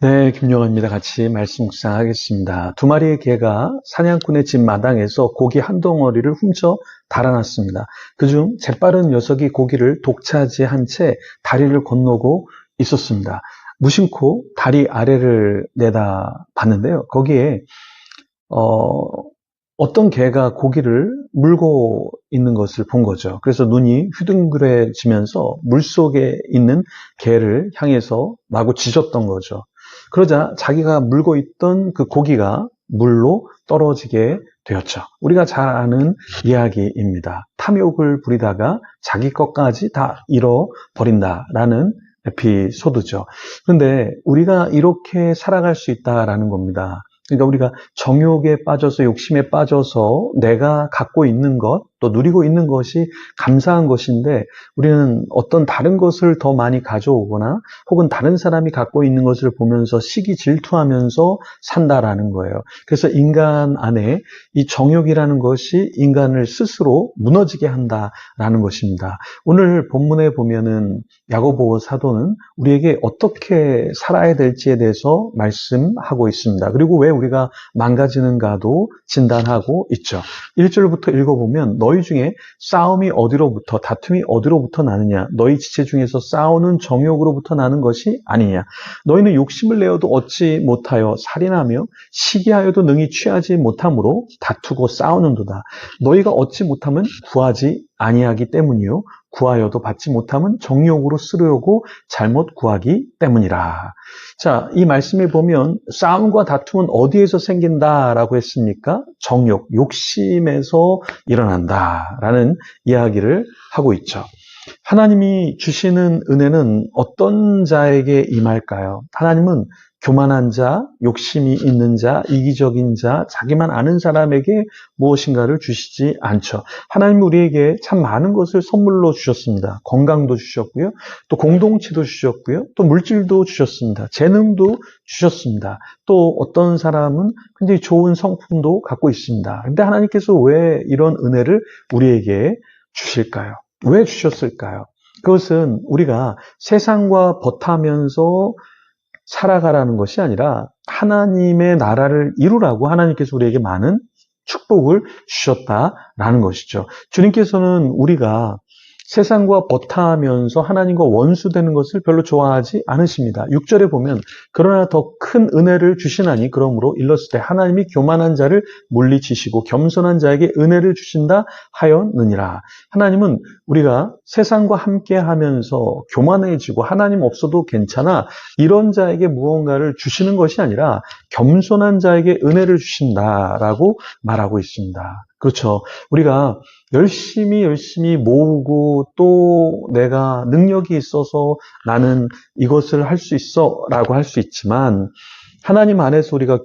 네, 김용환입니다. 같이 말씀 묵상하겠습니다. 두 마리의 개가 사냥꾼의 집 마당에서 고기 한 덩어리를 훔쳐 달아났습니다. 그중 재빠른 녀석이 고기를 독차지한 채 다리를 건너고 있었습니다. 무심코 다리 아래를 내다 봤는데요. 거기에 어떤 개가 고기를 물고 있는 것을 본 거죠. 그래서 눈이 휘둥그레지면서 물속에 있는 개를 향해서 마구 짖었던 거죠. 그러자 자기가 물고 있던 그 고기가 물로 떨어지게 되었죠. 우리가 잘 아는 이야기입니다. 탐욕을 부리다가 자기 것까지 다 잃어버린다라는 에피소드죠. 그런데 우리가 이렇게 살아갈 수 있다라는 겁니다. 그러니까 우리가 정욕에 빠져서 욕심에 빠져서 내가 갖고 있는 것, 또 누리고 있는 것이 감사한 것인데 우리는 어떤 다른 것을 더 많이 가져오거나 혹은 다른 사람이 갖고 있는 것을 보면서 시기 질투하면서 산다라는 거예요. 그래서 인간 안에 이 정욕이라는 것이 인간을 스스로 무너지게 한다라는 것입니다. 오늘 본문에 보면은 야고보 사도는 우리에게 어떻게 살아야 될지에 대해서 말씀하고 있습니다. 그리고 왜 우리가 망가지는가도 진단하고 있죠. 1절부터 읽어보면 너희 중에 싸움이 어디로부터 다툼이 어디로부터 나느냐 너희 지체 중에서 싸우는 정욕으로부터 나는 것이 아니냐 너희는 욕심을 내어도 얻지 못하여 살인하며 시기하여도 능히 취하지 못함으로 다투고 싸우는도다. 너희가 얻지 못하면 구하지 아니하기 때문이요 구하여도 받지 못하면 정욕으로 쓰려고 잘못 구하기 때문이라. 자, 이 말씀에 보면 싸움과 다툼은 어디에서 생긴다라고 했습니까? 정욕, 욕심에서 일어난다라는 이야기를 하고 있죠. 하나님이 주시는 은혜는 어떤 자에게 임할까요? 하나님은 교만한 자, 욕심이 있는 자, 이기적인 자, 자기만 아는 사람에게 무엇인가를 주시지 않죠. 하나님은 우리에게 참 많은 것을 선물로 주셨습니다. 건강도 주셨고요. 또 공동체도 주셨고요. 또 물질도 주셨습니다. 재능도 주셨습니다. 또 어떤 사람은 굉장히 좋은 성품도 갖고 있습니다. 그런데 하나님께서 왜 이런 은혜를 우리에게 주실까요? 왜 주셨을까요? 그것은 우리가 세상과 버타면서 살아가라는 것이 아니라 하나님의 나라를 이루라고 하나님께서 우리에게 많은 축복을 주셨다라는 것이죠. 주님께서는 우리가 세상과 버타하면서 하나님과 원수되는 것을 별로 좋아하지 않으십니다. 6절에 보면 그러나 더 큰 은혜를 주시나니 그러므로 일렀을 때 하나님이 교만한 자를 물리치시고 겸손한 자에게 은혜를 주신다 하였느니라. 하나님은 우리가 세상과 함께 하면서 교만해지고 하나님 없어도 괜찮아 이런 자에게 무언가를 주시는 것이 아니라 겸손한 자에게 은혜를 주신다라고 말하고 있습니다. 그렇죠. 우리가 열심히 모으고 또 내가 능력이 있어서 나는 이것을 할 수 있어 라고 할 수 있지만 하나님 안에서 우리가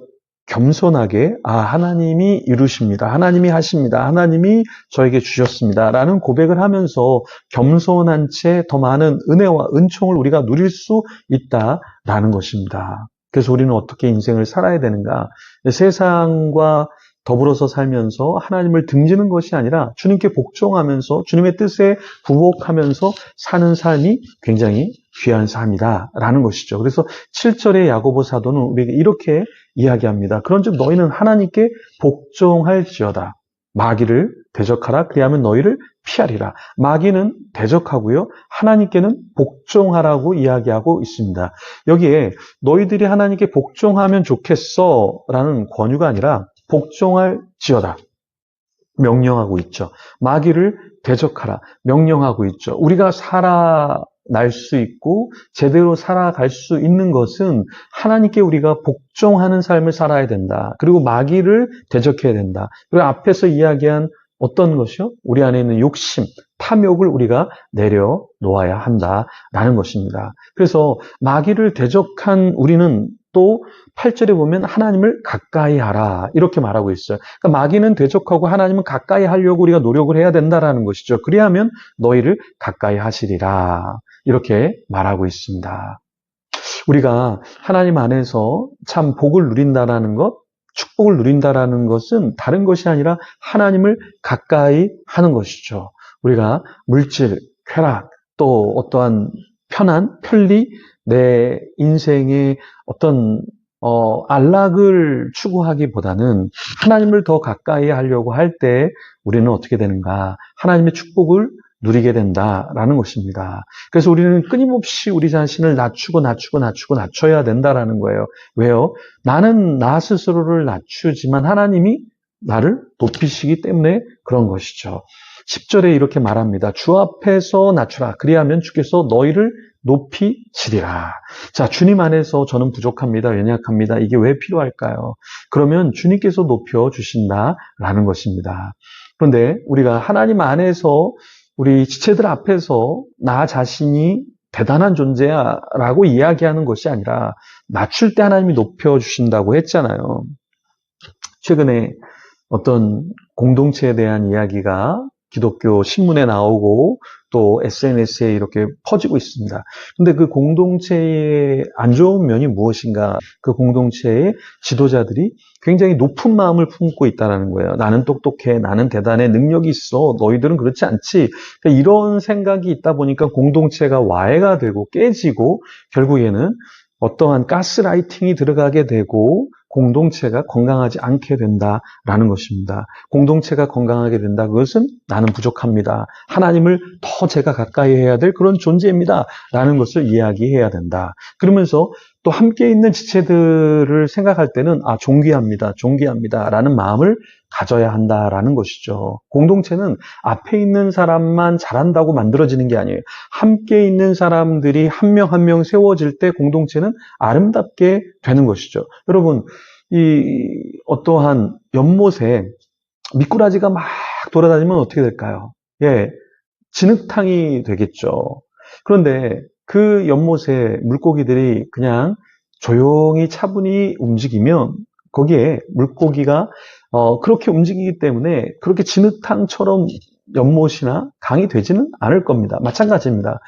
겸손하게 하나님이 이루십니다. 하나님이 하십니다. 하나님이 저에게 주셨습니다. 라는 고백을 하면서 겸손한 채 더 많은 은혜와 은총을 우리가 누릴 수 있다라는 것입니다. 그래서 우리는 어떻게 인생을 살아야 되는가? 세상과 더불어서 살면서 하나님을 등지는 것이 아니라 주님께 복종하면서 주님의 뜻에 부복하면서 사는 삶이 굉장히 귀한 삶이다라는 것이죠. 그래서 7절의 야고보 사도는 우리에게 이렇게 이야기합니다. 그런즉 너희는 하나님께 복종할지어다. 마귀를 대적하라. 그리하면 너희를 피하리라. 마귀는 대적하고요. 하나님께는 복종하라고 이야기하고 있습니다. 여기에 너희들이 하나님께 복종하면 좋겠어 라는 권유가 아니라 복종할지어다. 명령하고 있죠. 마귀를 대적하라. 명령하고 있죠. 우리가 살아날 수 있고 제대로 살아갈 수 있는 것은 하나님께 우리가 복종하는 삶을 살아야 된다. 그리고 마귀를 대적해야 된다. 그리고 앞에서 이야기한 어떤 것이요? 우리 안에 있는 욕심, 탐욕을 우리가 내려놓아야 한다라는 것입니다. 그래서 마귀를 대적한 우리는 또 8절에 보면 하나님을 가까이 하라 이렇게 말하고 있어요. 그러니까 마귀는 대적하고 하나님은 가까이 하려고 우리가 노력을 해야 된다라는 것이죠. 그리하면 너희를 가까이 하시리라 이렇게 말하고 있습니다. 우리가 하나님 안에서 참 복을 누린다라는 것, 축복을 누린다라는 것은 다른 것이 아니라 하나님을 가까이 하는 것이죠. 우리가 물질, 쾌락, 또 어떠한 편안, 편리, 내 인생의 어떤 안락을 추구하기보다는 하나님을 더 가까이 하려고 할 때 우리는 어떻게 되는가? 하나님의 축복을 누리게 된다라는 것입니다. 그래서 우리는 끊임없이 우리 자신을 낮춰야 된다라는 거예요. 왜요? 나는 나 스스로를 낮추지만 하나님이 나를 높이시기 때문에 그런 것이죠. 10절에 이렇게 말합니다. 주 앞에서 낮추라. 그리하면 주께서 너희를 높이시리라. 자, 주님 안에서 저는 부족합니다. 연약합니다. 이게 왜 필요할까요? 그러면 주님께서 높여주신다라는 것입니다. 그런데 우리가 하나님 안에서 우리 지체들 앞에서 나 자신이 대단한 존재야 라고 이야기하는 것이 아니라 낮출 때 하나님이 높여주신다고 했잖아요. 최근에 어떤 공동체에 대한 이야기가 기독교 신문에 나오고 또 SNS에 이렇게 퍼지고 있습니다. 근데 그 공동체의 안 좋은 면이 무엇인가? 그 공동체의 지도자들이 굉장히 높은 마음을 품고 있다는 거예요. 나는 똑똑해, 나는 대단해, 능력이 있어, 너희들은 그렇지 않지. 그러니까 이런 생각이 있다 보니까 공동체가 와해가 되고 깨지고 결국에는 어떠한 가스라이팅이 들어가게 되고 공동체가 건강하지 않게 된다라는 것입니다. 공동체가 건강하게 된다. 그것은 나는 부족합니다. 하나님을 더 제가 가까이 해야 될 그런 존재입니다. 라는 것을 이야기해야 된다. 그러면서 또 함께 있는 지체들을 생각할 때는 존귀합니다. 라는 마음을 가져야 한다라는 것이죠. 공동체는 앞에 있는 사람만 잘한다고 만들어지는 게 아니에요. 함께 있는 사람들이 한 명 한 명 세워질 때 공동체는 아름답게 되는 것이죠. 여러분, 이 어떠한 연못에 미꾸라지가 막 돌아다니면 어떻게 될까요? 예, 진흙탕이 되겠죠. 그런데 그 연못에 물고기들이 그냥 조용히 차분히 움직이면 거기에 물고기가 그렇게 움직이기 때문에 그렇게 진흙탕처럼 연못이나 강이 되지는 않을 겁니다. 마찬가지입니다.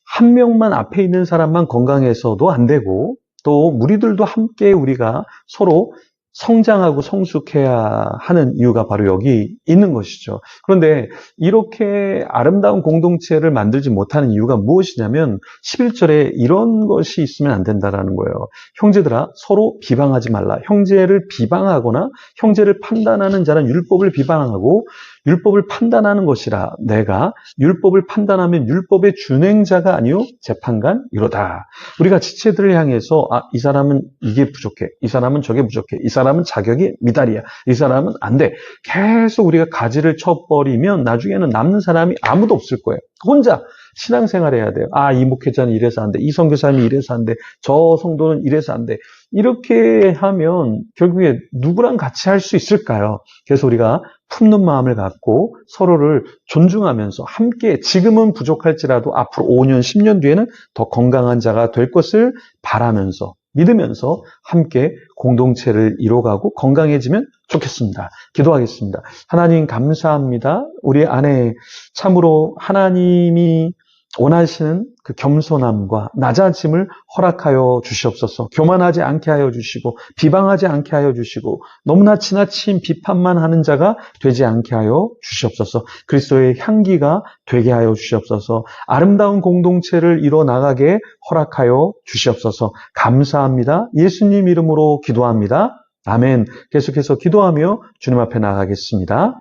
한 명만 앞에 있는 사람만 건강해서도 안 되고 또 무리들도 함께 우리가 서로 성장하고 성숙해야 하는 이유가 바로 여기 있는 것이죠. 그런데 이렇게 아름다운 공동체를 만들지 못하는 이유가 무엇이냐면 11절에 이런 것이 있으면 안 된다라는 거예요. 형제들아 서로 비방하지 말라. 형제를 비방하거나 형제를 판단하는 자는 율법을 비방하고 율법을 판단하는 것이라. 내가 율법을 판단하면 율법의 준행자가 아니요 재판관이로다. 우리가 지체들을 향해서 이 사람은 이게 부족해. 이 사람은 저게 부족해. 이 사람은 자격이 미달이야. 이 사람은 안 돼. 계속 우리가 가지를 쳐버리면 나중에는 남는 사람이 아무도 없을 거예요. 혼자 신앙생활 해야 돼요. 이 목회자는 이래서 안 돼. 이 선교사님이 이래서 안 돼. 저 성도는 이래서 안 돼. 이렇게 하면 결국에 누구랑 같이 할 수 있을까요? 그래서 우리가 품는 마음을 갖고 서로를 존중하면서 함께 지금은 부족할지라도 앞으로 5년, 10년 뒤에는 더 건강한 자가 될 것을 바라면서 믿으면서 함께 공동체를 이뤄가고 건강해지면 좋겠습니다. 기도하겠습니다. 하나님 감사합니다. 우리 안에 참으로 하나님이 원하시는 그 겸손함과 낮아짐을 허락하여 주시옵소서. 교만하지 않게 하여 주시고 비방하지 않게 하여 주시고 너무나 지나친 비판만 하는 자가 되지 않게 하여 주시옵소서. 그리스도의 향기가 되게 하여 주시옵소서. 아름다운 공동체를 이뤄나가게 허락하여 주시옵소서. 감사합니다. 예수님 이름으로 기도합니다. 아멘. 계속해서 기도하며 주님 앞에 나가겠습니다.